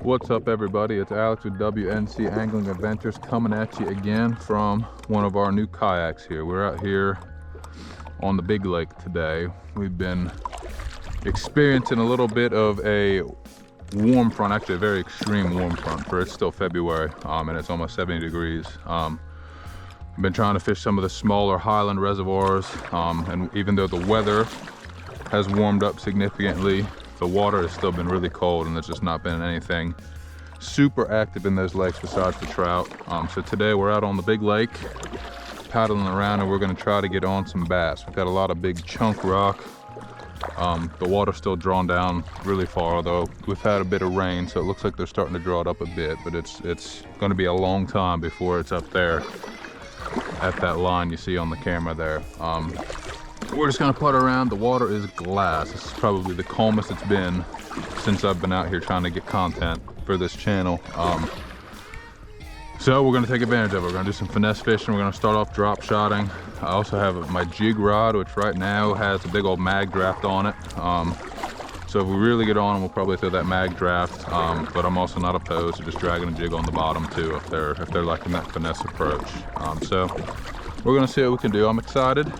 What's up, everybody? It's Alex with WNC Angling Adventures coming at you again from one of our new kayaks here. We're out here on the big lake today. We've been experiencing a little bit of a warm front, actually a very extreme warm front, for it's still February and it's almost 70 degrees. I've been trying to fish some of the smaller highland reservoirs, and even though the weather has warmed up significantly, the water has still been really cold and there's just not been anything super active in those lakes besides the trout. So today we're out on the big lake paddling around and we're going to try to get on some bass. We've got a lot of big chunk rock. The water's still drawn down really far, although we've had a bit of rain, so it looks like they're starting to draw it up a bit, but it's going to be a long time before it's up there at that line you see on the camera there. We're just gonna putt around. The water is glass. This is probably the calmest it's been since I've been out here trying to get content for this channel. So we're gonna take advantage of it. We're gonna do some finesse fishing. We're gonna start off drop shotting. I also have my jig rod, which right now has a big old mag draft on it. So if we really get on, we'll probably throw that mag draft. But I'm also not opposed to just dragging a jig on the bottom too, if they're liking that finesse approach. So we're gonna see what we can do. I'm excited.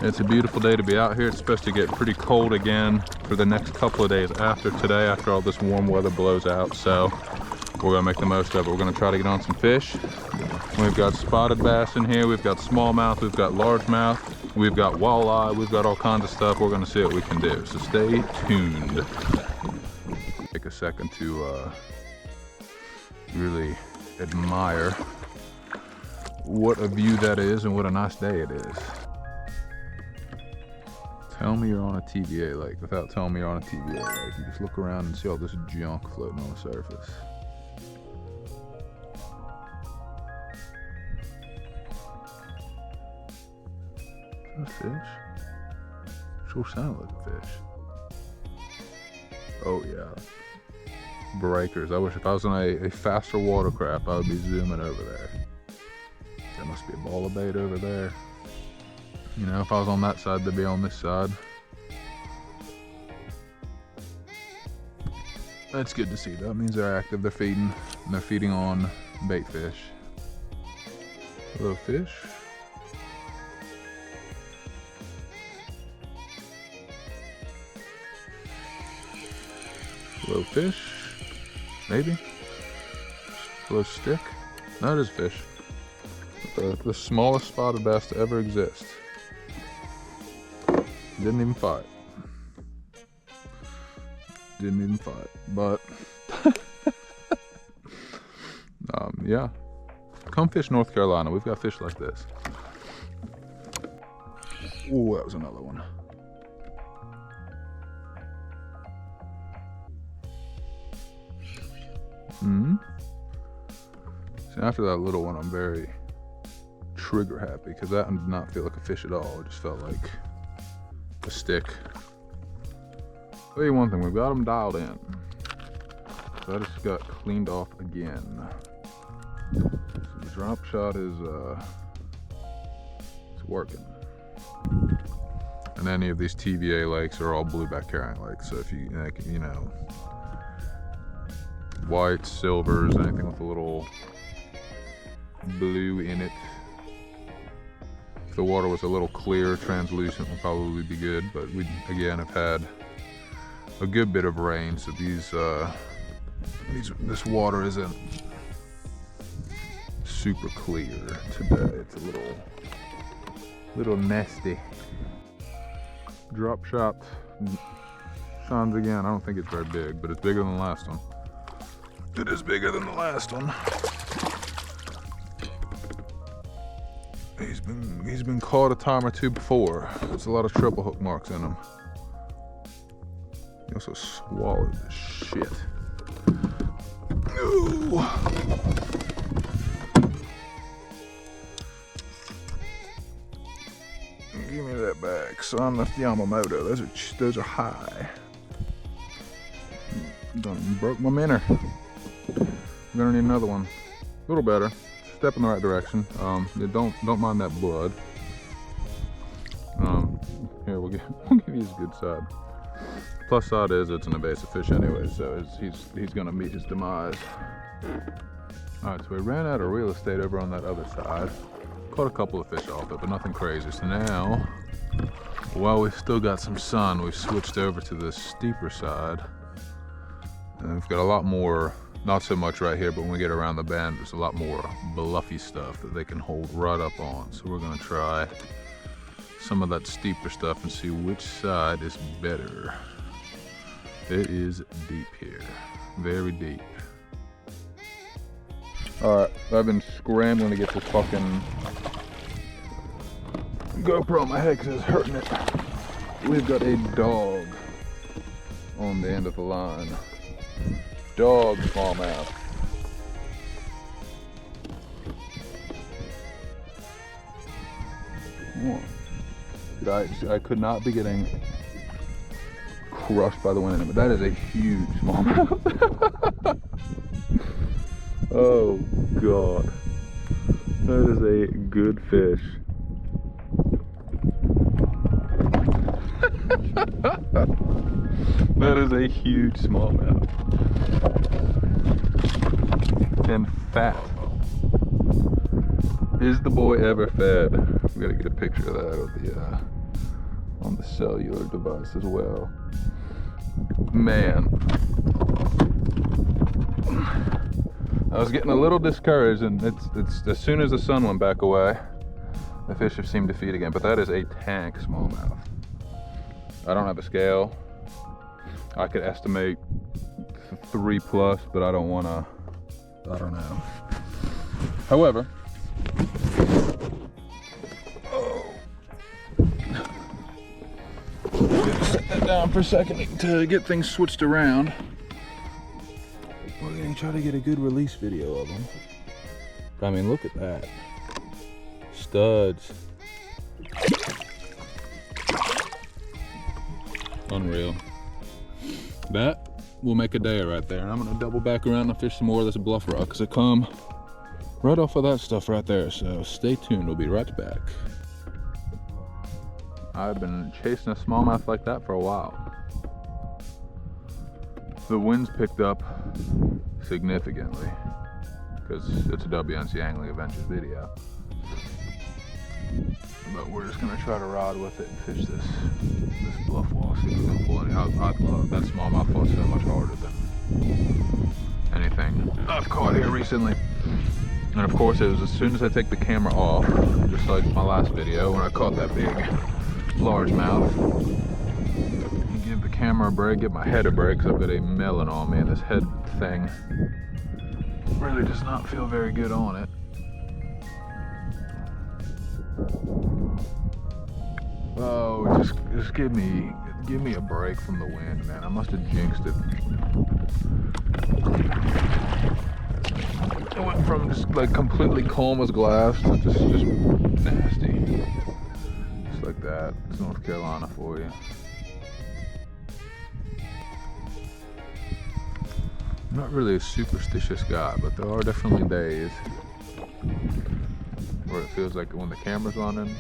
It's a beautiful day to be out here. It's supposed to get pretty cold again for the next couple of days after today, after all this warm weather blows out. So we're gonna make the most of it. We're gonna try to get on some fish. We've got spotted bass in here. We've got smallmouth. We've got largemouth. We've got walleye. We've got all kinds of stuff. We're gonna see what we can do. So stay tuned. Take a second to really admire what a view that is and what a nice day it is. Tell me you're on a TVA lake without telling me you're on a TVA lake. You just look around and see all this junk floating on the surface. Is that a fish? Sure sounded like a fish. Oh yeah. Breakers. I wish if I was on a faster watercraft, I would be zooming over there. There must be a ball of bait over there. You know, if I was on that side, they'd be on this side. That's good to see. That means they're active, they're feeding, and they're feeding on bait fish. Hello, fish. Hello, fish. Maybe. Hello, stick. No, it is fish. The smallest spotted bass to ever exist. Didn't even fight. Didn't even fight, but yeah. Come fish North Carolina. We've got fish like this. Oh, that was another one. See, after that little one, I'm very trigger happy because that did not feel like a fish at all. It just felt like a stick. I'll tell you one thing, we've got them dialed in. So I just got cleaned off again. So the drop shot is it's working. And any of these TVA lakes are all blueback carrying lakes. So if you know, whites, silvers, anything with a little blue in it. If the water was a little clear, translucent, would probably be good, but we again have had a good bit of rain, so this water isn't super clear today. It's a little nasty. Drop shot shines again. I don't think it's very big, but it's bigger than the last one. It is bigger than the last one. He's been caught a time or two before. There's a lot of triple hook marks in him. He also swallowed this shit. Ooh. Give me that back, son. That's Yamamoto. Those are high. Done broke my minnow. We're gonna need another one. A little better. Step in the right direction. Yeah, don't mind that blood. Here we'll give you his good side. Plus side is it's an invasive fish anyway, so he's gonna meet his demise. All right, so we ran out of real estate over on that other side. Caught a couple of fish off it, but nothing crazy. So now, while we've still got some sun, we've switched over to the steeper side. And we've got a lot more, not so much right here, but when we get around the bend, there's a lot more bluffy stuff that they can hold right up on. So we're gonna try some of that steeper stuff and see which side is better. It is deep here, very deep. All right, I've been scrambling to get this fucking GoPro on my head because it's hurting it. We've got a dog on the end of the line. Dog smallmouth. I could not be getting crushed by the wind in it, but that is a huge smallmouth. Oh God, that is a good fish. That is a huge smallmouth and fat. Is the boy ever fed? We gotta get a picture of that with on the cellular device as well. Man, I was getting a little discouraged, and it's as soon as the sun went back away, the fish have seemed to feed again. But that is a tank smallmouth. I don't have a scale. I could estimate 3+, but I don't know. However, set that down for a second to get things switched around. We're gonna try to get a good release video of them. I mean, look at that. Studs. Unreal. That will make a day right there. And I'm gonna double back around and fish some more of this bluff rock because I come right off of that stuff right there. So stay tuned, we'll be right back. I've been chasing a smallmouth like that for a while. The wind's picked up significantly because it's a WNC Angling Adventures video. But we're just gonna try to rod with it and fish this bluff walk. See if we can pull any. I'd love that smallmouth was so much harder than anything I've caught here recently. And of course, it was as soon as I take the camera off, just like my last video when I caught that big largemouth. Give the camera a break, give my head a break because I've got a melon on me, and this head thing really does not feel very good on it. Oh, just give me a break from the wind, man. I must have jinxed it. It went from just like completely calm as glass to just nasty. Just like that. It's North Carolina for you. I'm not really a superstitious guy, but there are definitely days where it feels like when the camera's running,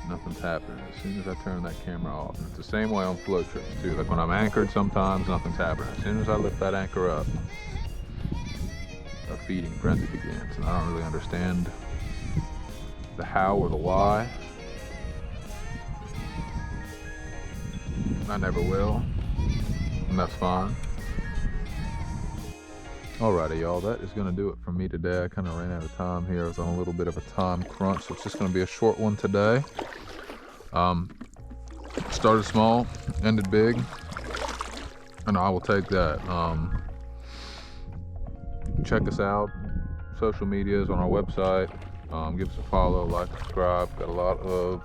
nothing's happening. As soon as I turn that camera off, and it's the same way on float trips too. Like when I'm anchored, sometimes nothing's happening. As soon as I lift that anchor up, a feeding frenzy begins, and I don't really understand the how or the why. I never will, and that's fine. Alrighty, y'all, that is going to do it for me today. I kind of ran out of time here. I was on a little bit of a time crunch, so it's just going to be a short one today. Started small, ended big, and I will take that. Check us out, social medias on our website. Give us a follow, like, subscribe. Got a lot of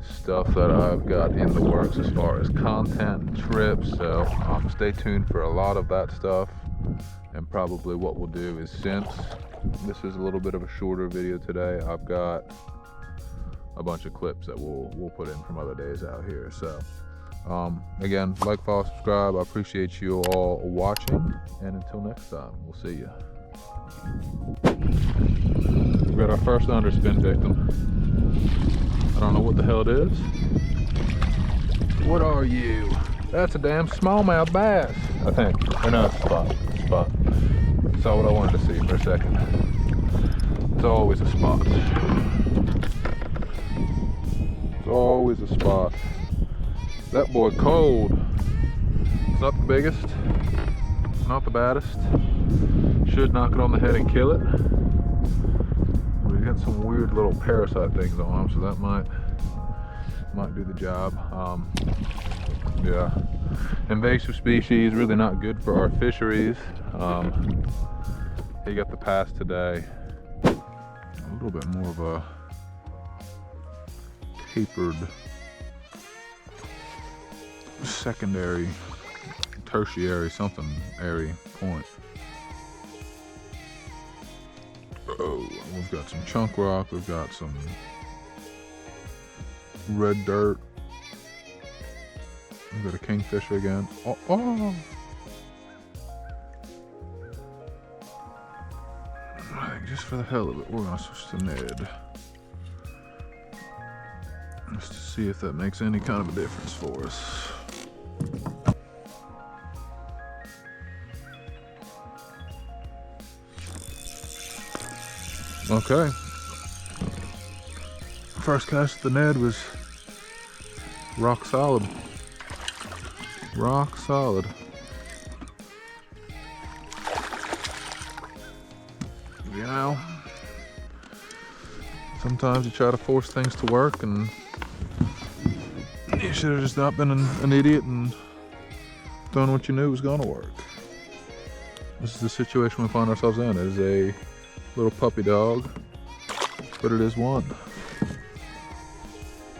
stuff that I've got in the works as far as content and trips, so stay tuned for a lot of that stuff. And probably what we'll do is, since this is a little bit of a shorter video today, I've got a bunch of clips that we'll put in from other days out here. So again, like, follow, subscribe. I appreciate you all watching, and until next time, we'll see you. We got our first underspin victim. I don't know what the hell it is. What are you? That's a damn smallmouth bass, I think. Or no, it's a spot. It's a spot. Saw what I wanted to see for a second. It's always a spot. It's always a spot. That boy cold. It's not the biggest, not the baddest. Should knock it on the head and kill it. But he's got some weird little parasite things on him, so that might do the job. Yeah, invasive species, really not good for our fisheries. He got the pass today. A little bit more of a tapered secondary, tertiary, something airy point. Oh, we've got some chunk rock, we've got some red dirt. We've got a kingfisher again. Oh! I think just for the hell of it, we're gonna switch to Ned. Just to see if that makes any kind of a difference for us. Okay. First cast of the Ned was rock solid. Rock solid. You know, sometimes you try to force things to work and you should have just not been an idiot and done what you knew was gonna work. This is the situation we find ourselves in. It is a little puppy dog, but it is one.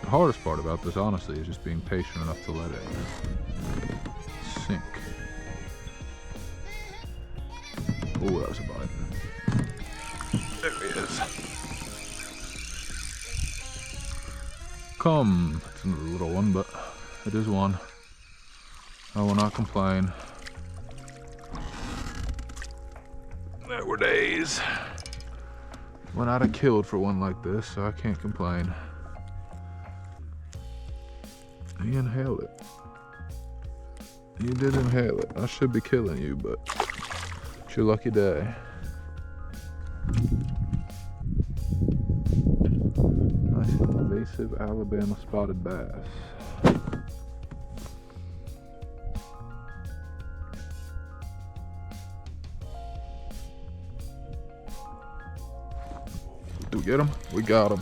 The hardest part about this, honestly, is just being patient enough to let it sink. Oh, that was a bite. There he is. Come. It's a little one, but it is one. I will not complain. There were days when I'd have killed for one like this, so I can't complain. He inhaled it. You did inhale it. I should be killing you, but it's your lucky day. Nice invasive Alabama spotted bass. Did we get him? We got him.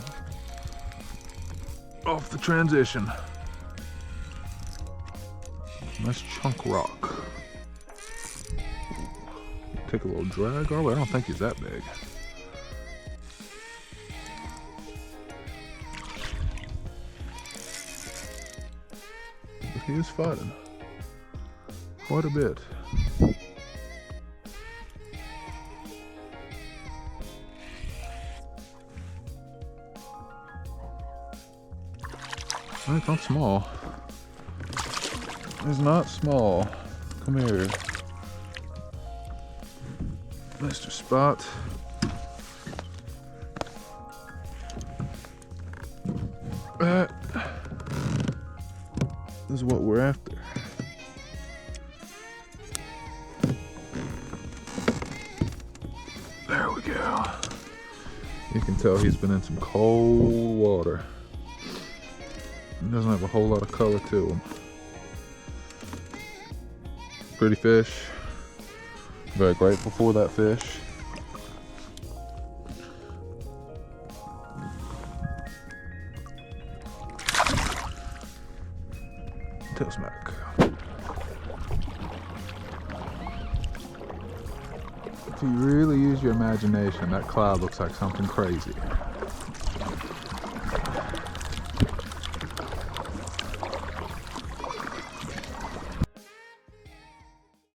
Off the transition. Nice chunk rock. Take a little drag our way. I don't think he's that big. But he is fighting quite a bit. It's not small. It's not small. Come here, Mr. Spot. That is what we're after. There we go. You can tell he's been in some cold water. He doesn't have a whole lot of color to him. Pretty fish. Very grateful for that fish. Tail smack. If you really use your imagination, that cloud looks like something crazy.